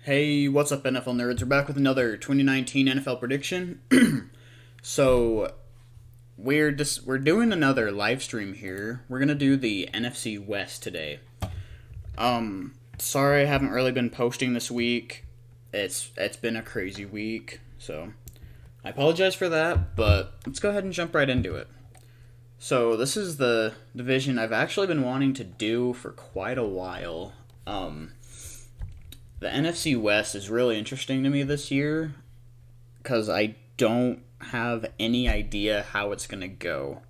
Hey, what's up, NFL nerds? We're back with another 2019 NFL prediction. So we're doing another live stream here. We're gonna do the NFC West today. Sorry I haven't really been posting this week. It's been a crazy week, so I apologize for that. But let's go ahead and jump right into it. So this is the division I've actually been wanting to do for quite a while. The NFC West is really interesting to me this year because I don't have any idea how it's going to go.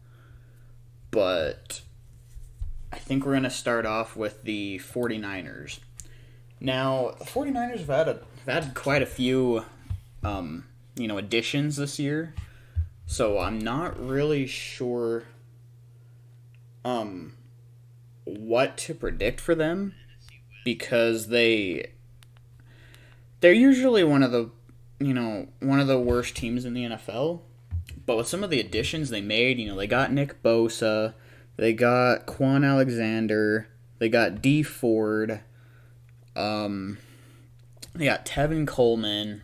But I think we're going to start off with the 49ers. Now, the 49ers have had quite a few additions this year. So I'm not really sure what to predict for them because they're usually one of the worst teams in the NFL. But with some of the additions they made, they got Nick Bosa, they got Quan Alexander, they got D Ford, they got Tevin Coleman.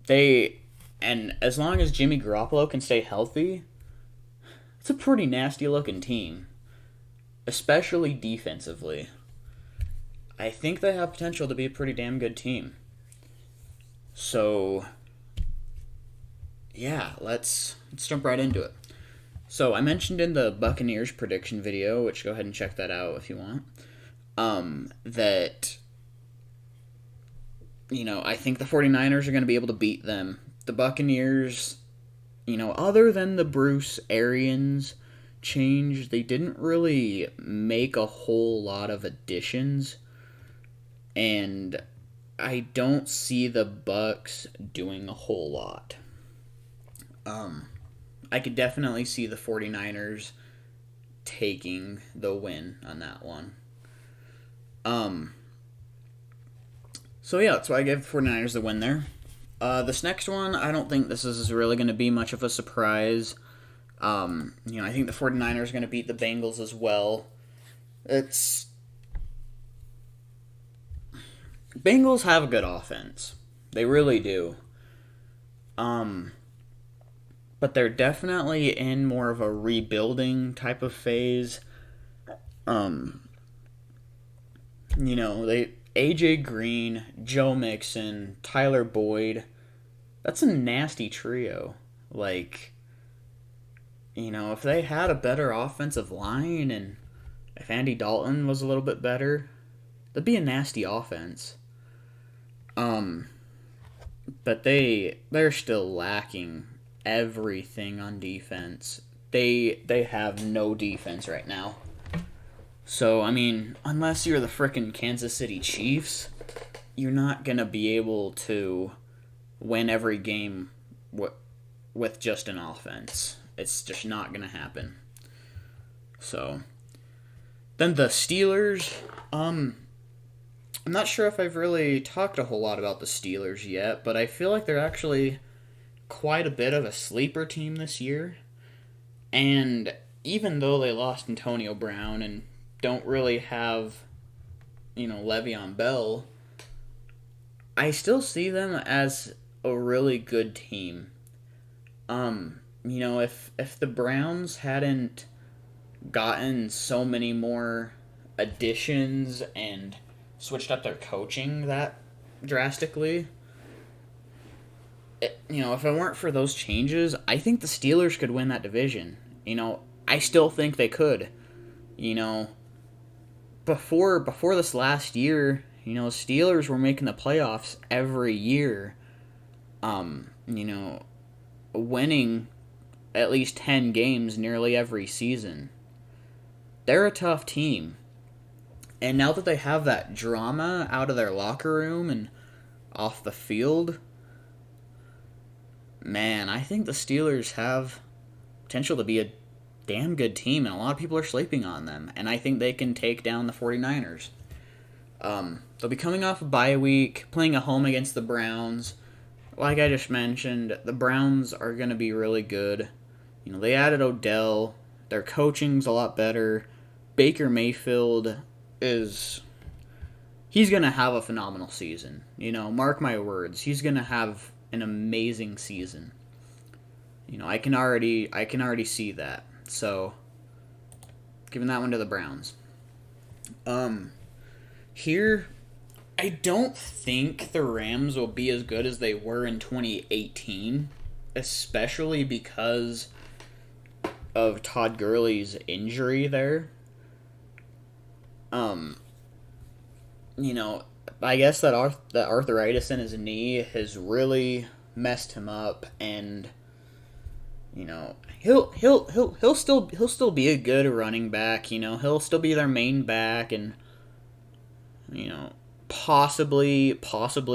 And as long as Jimmy Garoppolo can stay healthy, it's a pretty nasty looking team, especially defensively. I think they have potential to be a pretty damn good team. So, yeah, let's jump right into it. So, I mentioned in the Buccaneers prediction video, which go ahead and check that out if you want, that, I think the 49ers are going to be able to beat them. The Buccaneers, other than the Bruce Arians change, they didn't really make a whole lot of additions. And I don't see the Bucs doing a whole lot. I could definitely see the 49ers taking the win on that one. So yeah, that's why I gave the 49ers the win there. This next one, I don't think this is really going to be much of a surprise. I think the 49ers are going to beat the Bengals as well. Bengals have a good offense. They really do. But they're definitely in more of a rebuilding type of phase. AJ Green, Joe Mixon, Tyler Boyd. That's a nasty trio. If they had a better offensive line and if Andy Dalton was a little bit better, that'd be a nasty offense. But they're still lacking everything on defense. They have no defense right now. So, unless you're the frickin' Kansas City Chiefs, you're not going to be able to win every game with just an offense. It's just not going to happen. So, then the Steelers, I'm not sure if I've really talked a whole lot about the Steelers yet, but I feel like they're actually quite a bit of a sleeper team this year. And even though they lost Antonio Brown and don't really have, Le'Veon Bell, I still see them as a really good team. If the Browns hadn't gotten so many more additions and switched up their coaching that drastically, if it weren't for those changes, I think the Steelers could win that division. I still think they could. Before this last year, Steelers were making the playoffs every year. Winning at least 10 games nearly every season. They're a tough team. And now that they have that drama out of their locker room and off the field, man, I think the Steelers have potential to be a damn good team, and a lot of people are sleeping on them. And I think they can take down the 49ers. They'll be coming off a bye week, playing at home against the Browns. Like I just mentioned, the Browns are going to be really good. They added Odell. Their coaching's a lot better. Baker Mayfield he's going to have a phenomenal season. Mark my words. He's going to have an amazing season. I can already see that. So, giving that one to the Browns. Here, I don't think the Rams will be as good as they were in 2018, especially because of Todd Gurley's injury there. I guess that arthritis in his knee has really messed him up, and he'll still be a good running back. He'll still be their main back, and possibly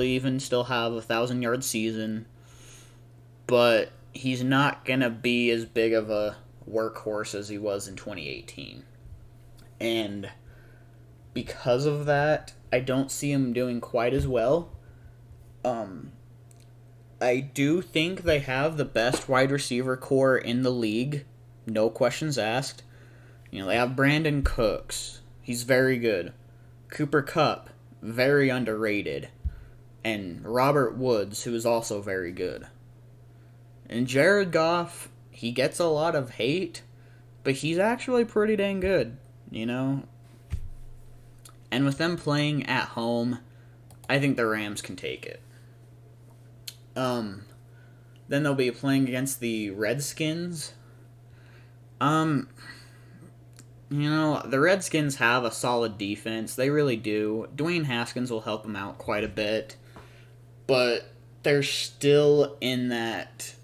even still have a 1,000-yard season, but he's not gonna be as big of a workhorse as he was in 2018, and because of that, I don't see him doing quite as well. I do think they have the best wide receiver core in the league, no questions asked. They have Brandon Cooks, he's very good. Cooper Kupp, very underrated. And Robert Woods, who is also very good. And Jared Goff, he gets a lot of hate, but he's actually pretty dang good, And with them playing at home, I think the Rams can take it. Then they'll be playing against the Redskins. The Redskins have a solid defense. They really do. Dwayne Haskins will help them out quite a bit. But they're still in that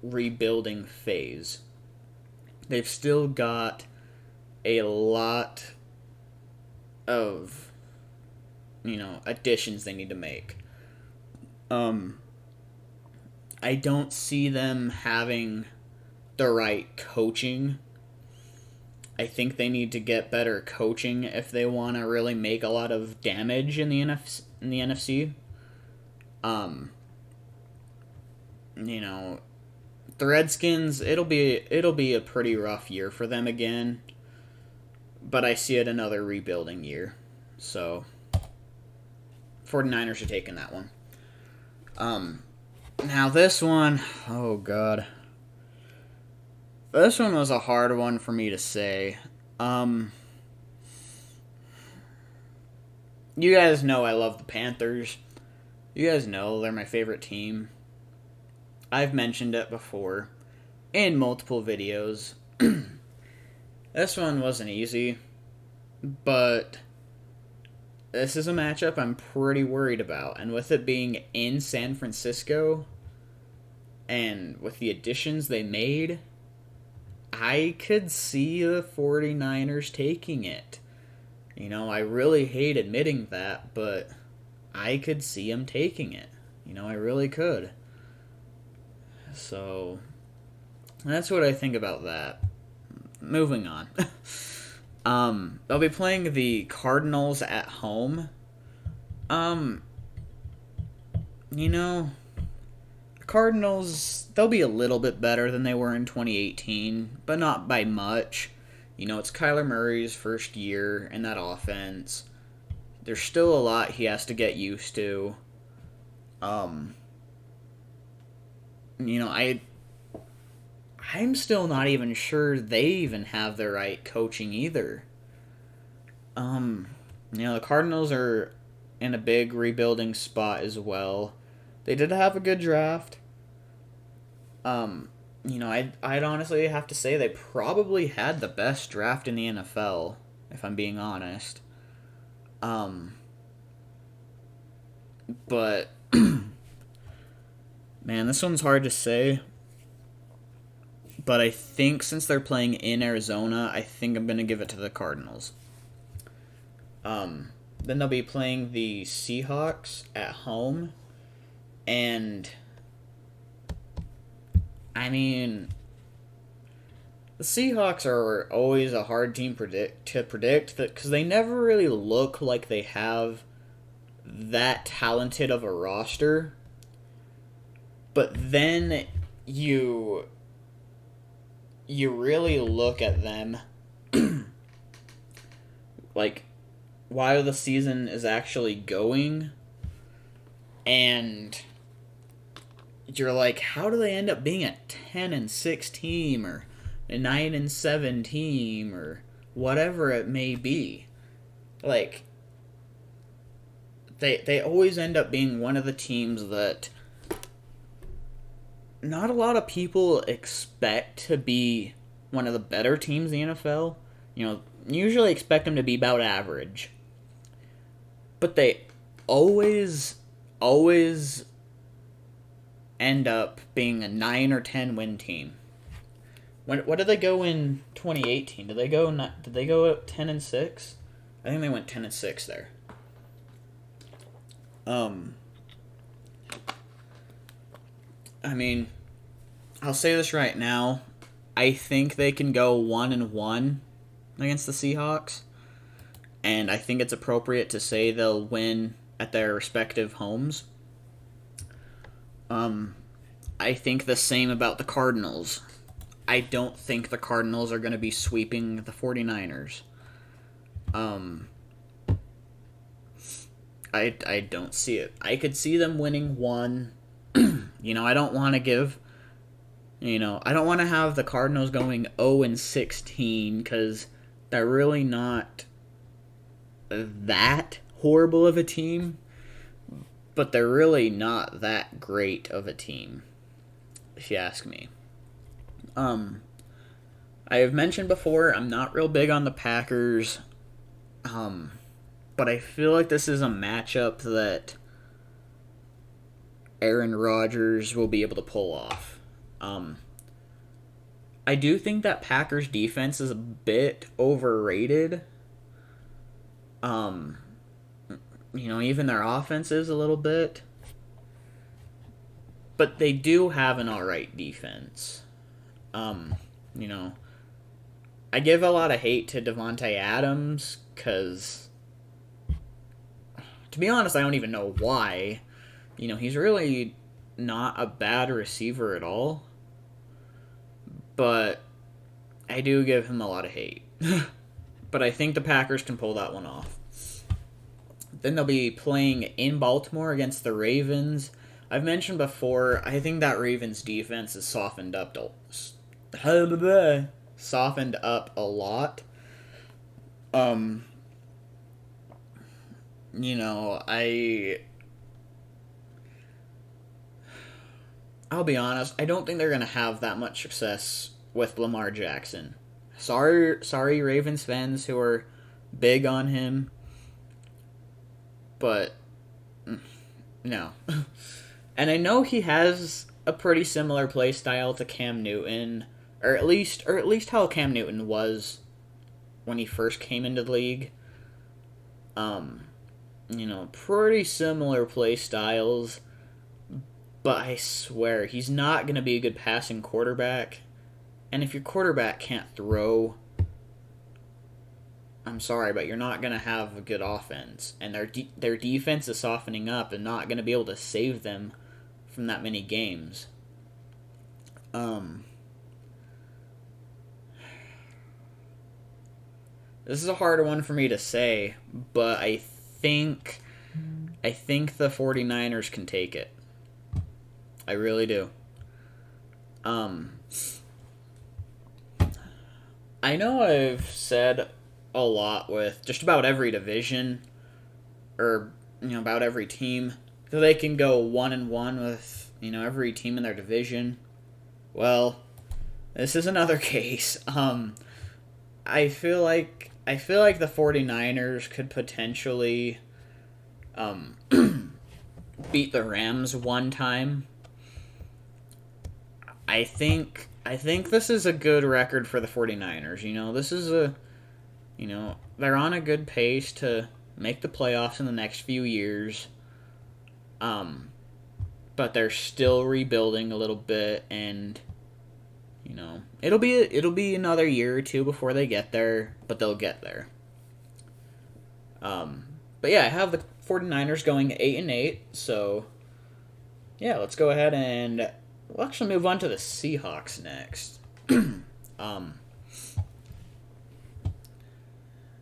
rebuilding phase. They've still got a lot of, additions they need to make. I don't see them having the right coaching. I think they need to get better coaching if they want to really make a lot of damage in the NFC. The Redskins, it'll be a pretty rough year for them again, but I see it another rebuilding year. So 49ers are taking that one. Now this one, oh god. This one was a hard one for me to say. You guys know I love the Panthers. You guys know they're my favorite team. I've mentioned it before in multiple videos. This one wasn't easy, but this is a matchup I'm pretty worried about. And with it being in San Francisco, and with the additions they made, I could see the 49ers taking it. I really hate admitting that, but I could see them taking it. I really could. So, that's what I think about that. Moving on. They'll be playing the Cardinals at home. Cardinals, they'll be a little bit better than they were in 2018, but not by much. It's Kyler Murray's first year in that offense. There's still a lot he has to get used to. I'm still not even sure they even have the right coaching either. The Cardinals are in a big rebuilding spot as well. They did have a good draft. I'd honestly have to say they probably had the best draft in the NFL, if I'm being honest. But, man, this one's hard to say. But I think since they're playing in Arizona, I think I'm going to give it to the Cardinals. Then they'll be playing the Seahawks at home. And, the Seahawks are always a hard team to predict because they never really look like they have that talented of a roster. But then you really look at them like while the season is actually going, and you're like, how do they end up being a 10-6 team or a 9-7 team or whatever it may be? Like, they always end up being one of the teams that not a lot of people expect to be one of the better teams in the NFL. You know, usually expect them to be about average. But they always end up being a 9 or 10 win team. What did they go in 2018? Did they go 10-6? I think they went 10-6 there. I mean, I'll say this right now. I think they can go 1-1 against the Seahawks, and I think it's appropriate to say they'll win at their respective homes. I think the same about the Cardinals. I don't think the Cardinals are going to be sweeping the 49ers. I don't see it. I could see them winning one. I don't want to I don't want to have the Cardinals going 0-16 because they're really not that horrible of a team, but they're really not that great of a team, if you ask me. I have mentioned before, I'm not real big on the Packers, but I feel like this is a matchup that Aaron Rodgers will be able to pull off. I do think that Packers defense is a bit overrated. Even their offense is a little bit. But they do have an alright defense. I give a lot of hate to Devontae Adams because, to be honest, I don't even know why. He's really not a bad receiver at all. But I do give him a lot of hate. But I think the Packers can pull that one off. Then they'll be playing in Baltimore against the Ravens. I've mentioned before, I think that Ravens defense is softened up a lot. I'll be honest, I don't think they're going to have that much success with Lamar Jackson. Sorry, Ravens fans who are big on him, but no. And I know he has a pretty similar play style to Cam Newton, or at least how Cam Newton was when he first came into the league. Pretty similar play styles. But I swear, he's not going to be a good passing quarterback. And if your quarterback can't throw, I'm sorry, but you're not going to have a good offense. And their defense is softening up and not going to be able to save them from that many games. This is a harder one for me to say, but I think the 49ers can take it. I really do. I know I've said a lot with just about every division, or about every team, that they can go 1-1 with every team in their division. Well, this is another case. I feel like the 49ers could potentially beat the Rams one time. I think this is a good record for the 49ers. This is they're on a good pace to make the playoffs in the next few years. But they're still rebuilding a little bit, and it'll be another year or two before they get there, but they'll get there. But yeah, I have the 49ers going 8-8, so yeah, let's go ahead and we'll actually move on to the Seahawks next.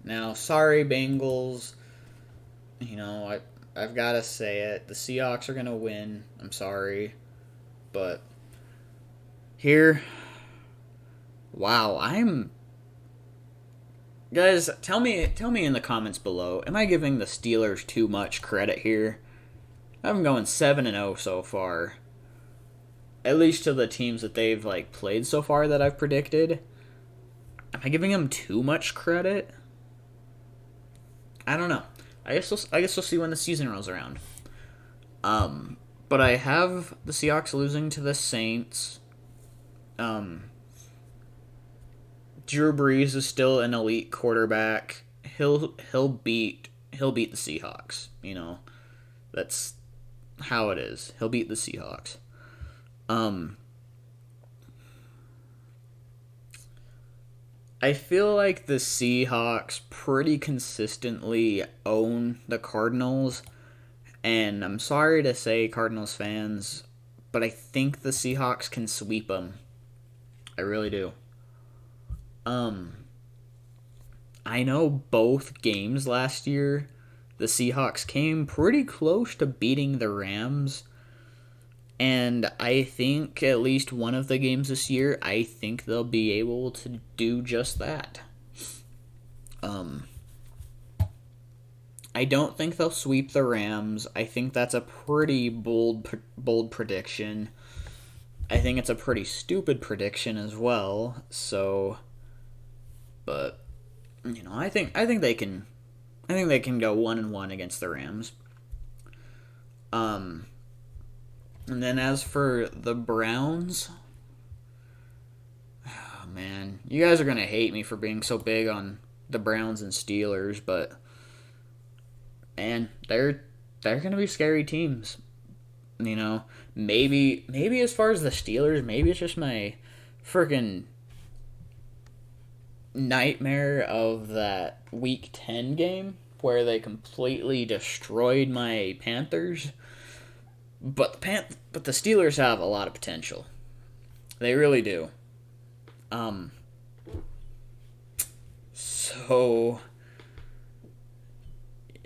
Now, sorry, Bengals. I've got to say it. The Seahawks are going to win. I'm sorry. But here, wow, guys, tell me in the comments below, am I giving the Steelers too much credit here? I'm going 7-0 so far. At least to the teams that they've played so far that I've predicted. Am I giving them too much credit? I don't know. I guess we'll see when the season rolls around. But I have the Seahawks losing to the Saints. Drew Brees is still an elite quarterback. He'll beat the Seahawks. That's how it is. He'll beat the Seahawks. I feel like the Seahawks pretty consistently own the Cardinals, and I'm sorry to say, Cardinals fans, but I think the Seahawks can sweep them. I really do. I know both games last year, the Seahawks came pretty close to beating the Rams. And I think at least one of the games this year, I think they'll be able to do just that. I don't think they'll sweep the Rams. I think that's a pretty bold prediction. I think it's a pretty stupid prediction as well. So, but I think they can. I think they can go 1-1 against the Rams. And then as for the Browns, oh man, you guys are gonna hate me for being so big on the Browns and Steelers, but man, they're gonna be scary teams. Maybe as far as the Steelers, maybe it's just my freaking nightmare of that Week 10 game where they completely destroyed my Panthers. But the Steelers have a lot of potential. They really do. So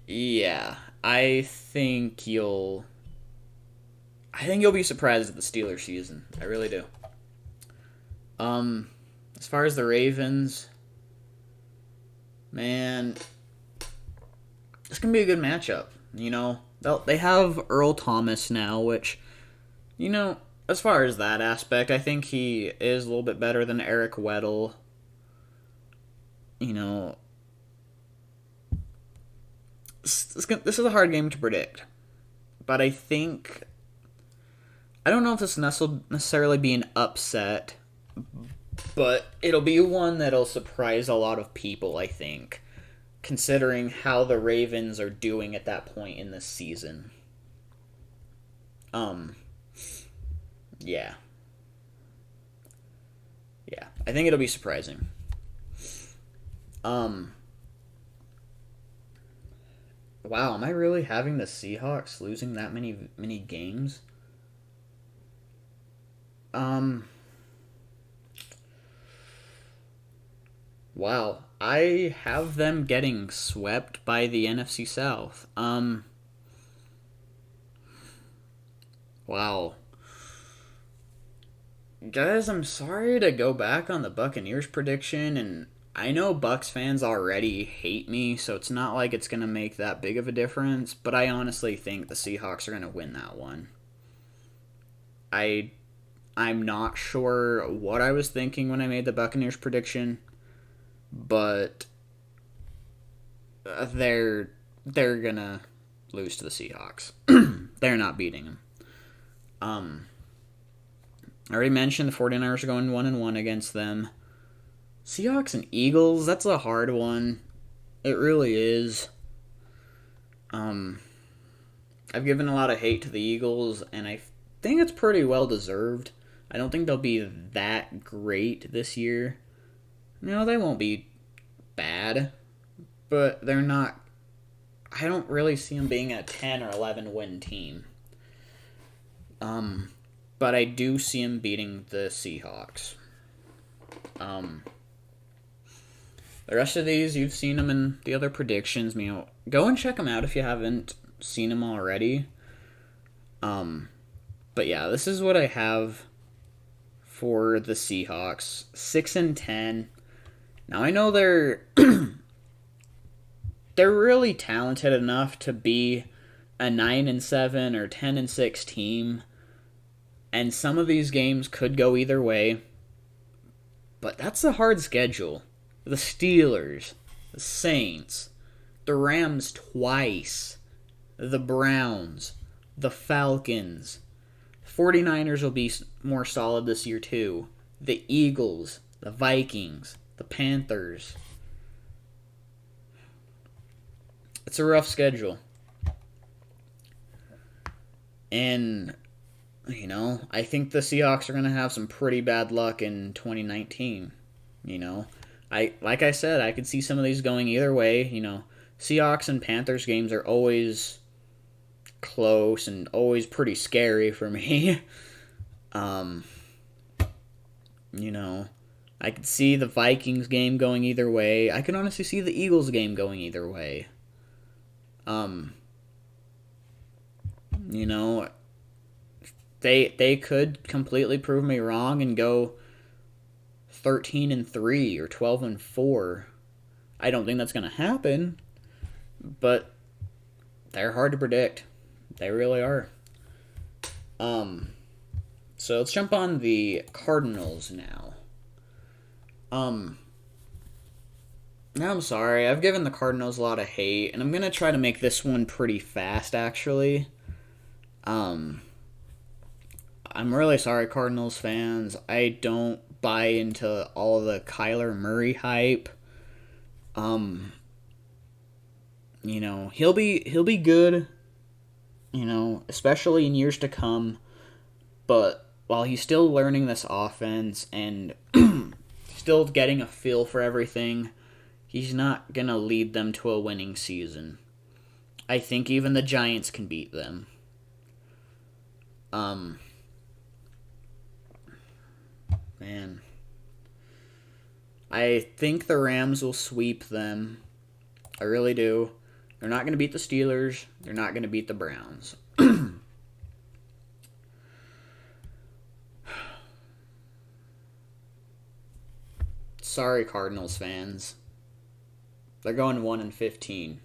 yeah, I think you'll be surprised at the Steelers season. I really do. As far as the Ravens, man, it's gonna be a good matchup. They have Earl Thomas now, which, as far as that aspect, I think he is a little bit better than Eric Weddle. This is a hard game to predict. But I don't know if this will necessarily be an upset, but it'll be one that'll surprise a lot of people, I think, considering how the Ravens are doing at that point in the season. Yeah. Yeah, I think it'll be surprising. Wow, am I really having the Seahawks losing that many games? Wow, I have them getting swept by the NFC South. Wow. Guys, I'm sorry to go back on the Buccaneers prediction, and I know Bucs fans already hate me, so it's not like it's going to make that big of a difference, but I honestly think the Seahawks are going to win that one. I'm not sure what I was thinking when I made the Buccaneers prediction, but they're going to lose to the Seahawks. They're not beating them. I already mentioned the 49ers are going 1-1 against them. Seahawks and Eagles, that's a hard one. It really is. I've given a lot of hate to the Eagles, and I think it's pretty well deserved. I don't think they'll be that great this year. They won't be bad, but they're not. I don't really see them being a 10 or 11 win team. But I do see them beating the Seahawks. The rest of these, you've seen them in the other predictions. You know, go and check them out if you haven't seen them already. But yeah, this is what I have for the Seahawks. 6-10. Now I know they're they're really talented enough to be a 9-7 or 10-6 team, and some of these games could go either way. But that's a hard schedule. The Steelers, the Saints, the Rams twice, the Browns, the Falcons. 49ers will be more solid this year too. The Eagles, the Vikings, the Panthers. It's a rough schedule. And, you know, I think the Seahawks are going to have some pretty bad luck in 2019. You know, like I said, I could see some of these going either way. You know, Seahawks and Panthers games are always close and always pretty scary for me. You know, I could see the Vikings game going either way. I could honestly see the Eagles game going either way. You know, they could completely prove me wrong and go 13-3 or 12-4. I don't think that's going to happen, but they're hard to predict. They really are. So let's jump on the Cardinals now. Now I'm sorry, I've given the Cardinals a lot of hate, and I'm gonna try to make this one pretty fast, actually. I'm really sorry, Cardinals fans. I don't buy into all of the Kyler Murray hype. You know, he'll be good, you know, especially in years to come. But while he's still learning this offense and still getting a feel for everything, he's not going to lead them to a winning season. I think even the Giants can beat them. Man. I think the Rams will sweep them. I really do. They're not going to beat the Steelers. They're not going to beat the Browns. Sorry, Cardinals fans. They're going 1-15.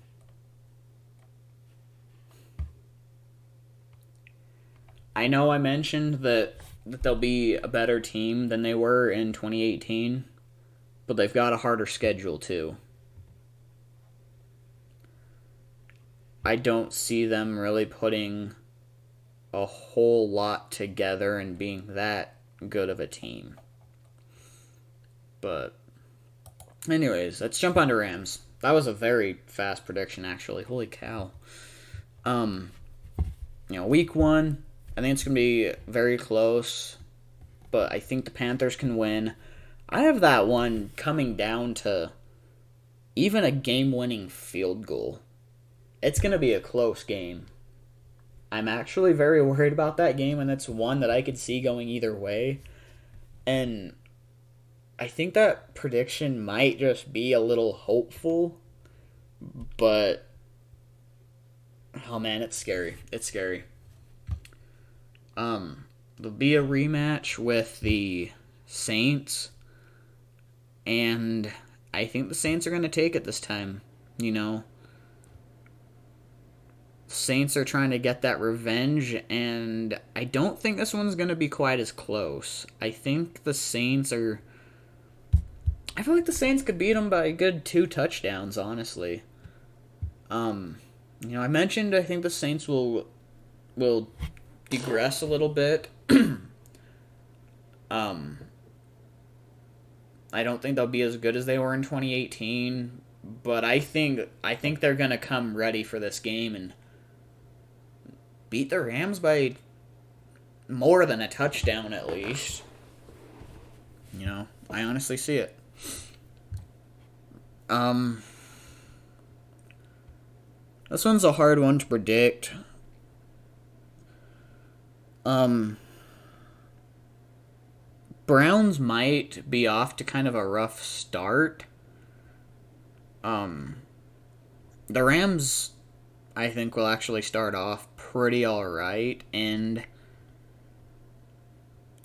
I know I mentioned that they'll be a better team than they were in 2018, but they've got a harder schedule too. I don't see them really putting a whole lot together and being that good of a team. But anyways, let's jump on to Rams. That was a very fast prediction, actually. Holy cow. You know, week 1, I think it's going to be very close, but I think the Panthers can win. I have that one coming down to even a game-winning field goal. It's going to be a close game. I'm actually very worried about that game, and it's one that I could see going either way. And I think that prediction might just be a little hopeful, but oh man, it's scary. It's scary. There'll be a rematch with the Saints, and I think the Saints are going to take it this time. You know, Saints are trying to get that revenge, and I don't think this one's going to be quite as close. I think the Saints are... I feel like the Saints could beat them by a good 2 touchdowns, honestly. You know, I mentioned I think the Saints will digress a little bit. I don't think they'll be as good as they were in 2018, but I think they're going to come ready for this game and beat the Rams by more than a touchdown at least. You know, I honestly see it. This one's a hard one to predict. Browns might be off to kind of a rough start, The Rams, I think, will actually start off pretty alright, and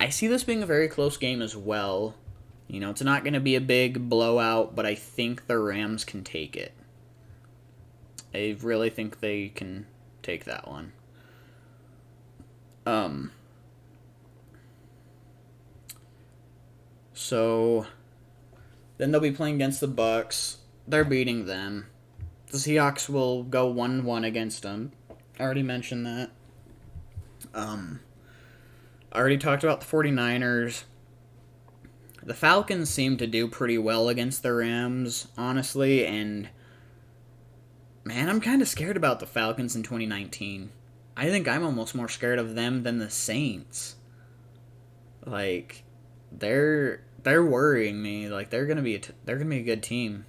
I see this being a very close game as well. You know, it's not going to be a big blowout, but I think the Rams can take it. I really think they can take that one. So then they'll be playing against the Bucks. They're beating them. The Seahawks will go 1-1 against them. I already mentioned that. I already talked about the 49ers. The Falcons seem to do pretty well against the Rams, honestly, and man, I'm kind of scared about the Falcons in 2019. I think I'm almost more scared of them than the Saints. Like, they're worrying me. Like, they're gonna be a good team.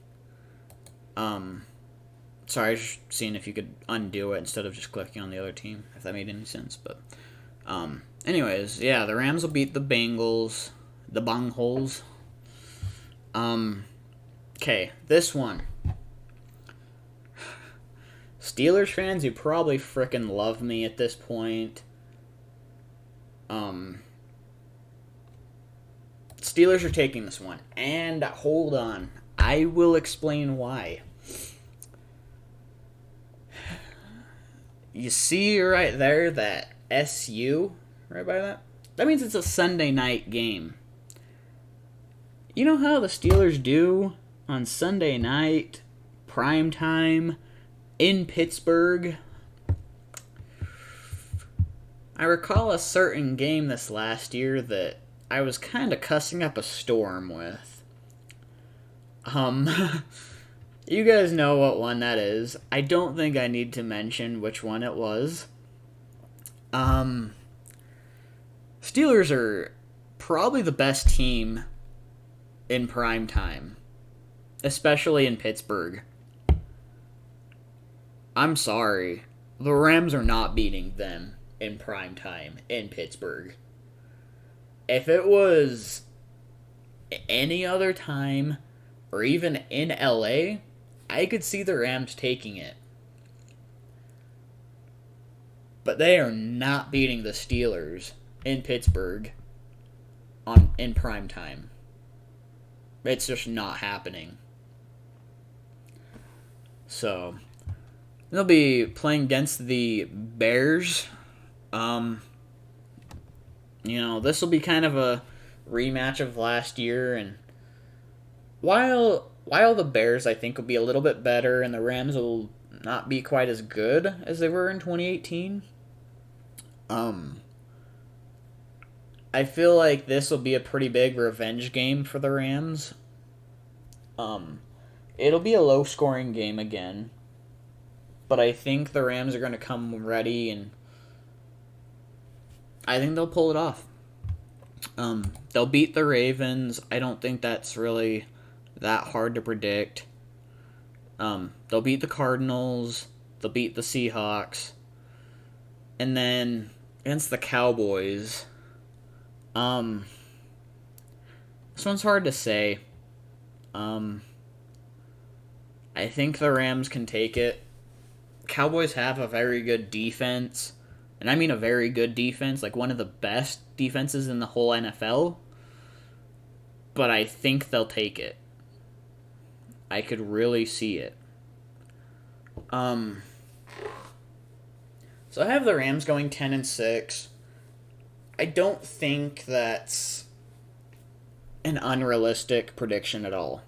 Sorry, I was just seeing if you could undo it instead of just clicking on the other team, if that made any sense. But, anyways, yeah, the Rams will beat the Bengals, the Bungholes. Okay, this one. Steelers fans, you probably frickin' love me at this point. Steelers are taking this one. And hold on. I will explain why. You see right there that SU, right by that? That means it's a Sunday night game. You know how the Steelers do on Sunday night, prime time, in Pittsburgh? I recall a certain game this last year that I was kind of cussing up a storm with. You guys know what one that is. I don't think I need to mention which one it was. Steelers are probably the best team in prime time, especially in Pittsburgh. I'm sorry. The Rams are not beating them in prime time in Pittsburgh. If it was any other time, or even in LA, I could see the Rams taking it. But they are not beating the Steelers in Pittsburgh in prime time. It's just not happening. So, they'll be playing against the Bears. This will be kind of a rematch of last year, and while the Bears, I think, will be a little bit better and the Rams will not be quite as good as they were in 2018, I feel like this will be a pretty big revenge game for the Rams. It'll be a low-scoring game again, but I think the Rams are going to come ready, and I think they'll pull it off. They'll beat the Ravens. I don't think that's really that hard to predict. They'll beat the Cardinals. They'll beat the Seahawks. And then against the Cowboys, this one's hard to say. I think the Rams can take it. Cowboys have a very good defense. And I mean a very good defense, like one of the best defenses in the whole NFL. But I think they'll take it. I could really see it. So I have the Rams going 10-6. I don't think that's an unrealistic prediction at all.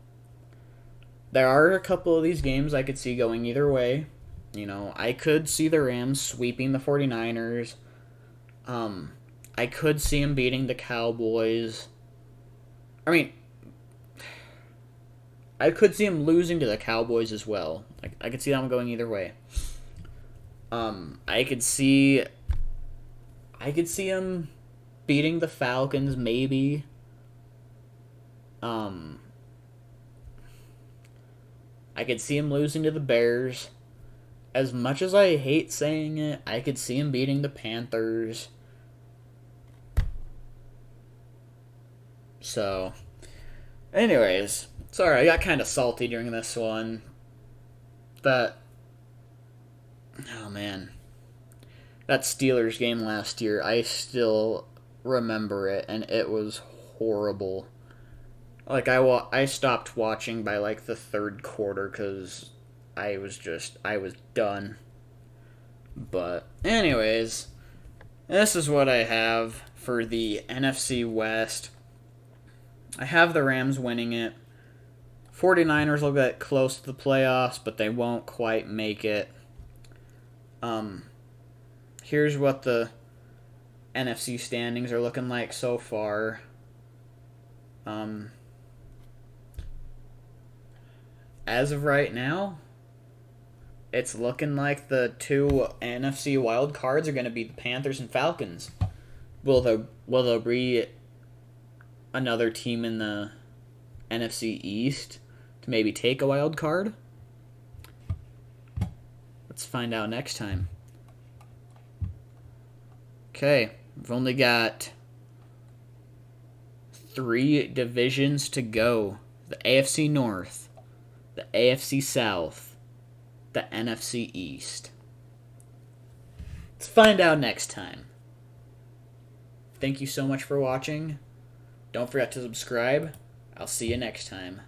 There are a couple of these games I could see going either way. I could see the Rams sweeping the 49ers. I could see them beating the Cowboys. I could see them losing to the Cowboys as well. I could see them going either way. I could see them beating the Falcons, maybe. I could see them losing to the Bears. As much as I hate saying it, I could see him beating the Panthers. So, Anyways, sorry, I got kind of salty during this one. That, oh man, that Steelers game last year, I still remember it, and it was horrible. Like, I stopped watching by, like, the third quarter because I was done. But, anyways, this is what I have for the NFC West. I have the Rams winning it. 49ers will get close to the playoffs, but they won't quite make it. Here's what the NFC standings are looking like so far. As of right now, it's looking like the two NFC wild cards are going to be the Panthers and Falcons. Will there be another team in the NFC East to maybe take a wild card? Let's find out next time. Okay, we've only got 3 divisions to go. The AFC North, the AFC South, the NFC East. Let's find out next time. Thank you so much for watching. Don't forget to subscribe. I'll see you next time.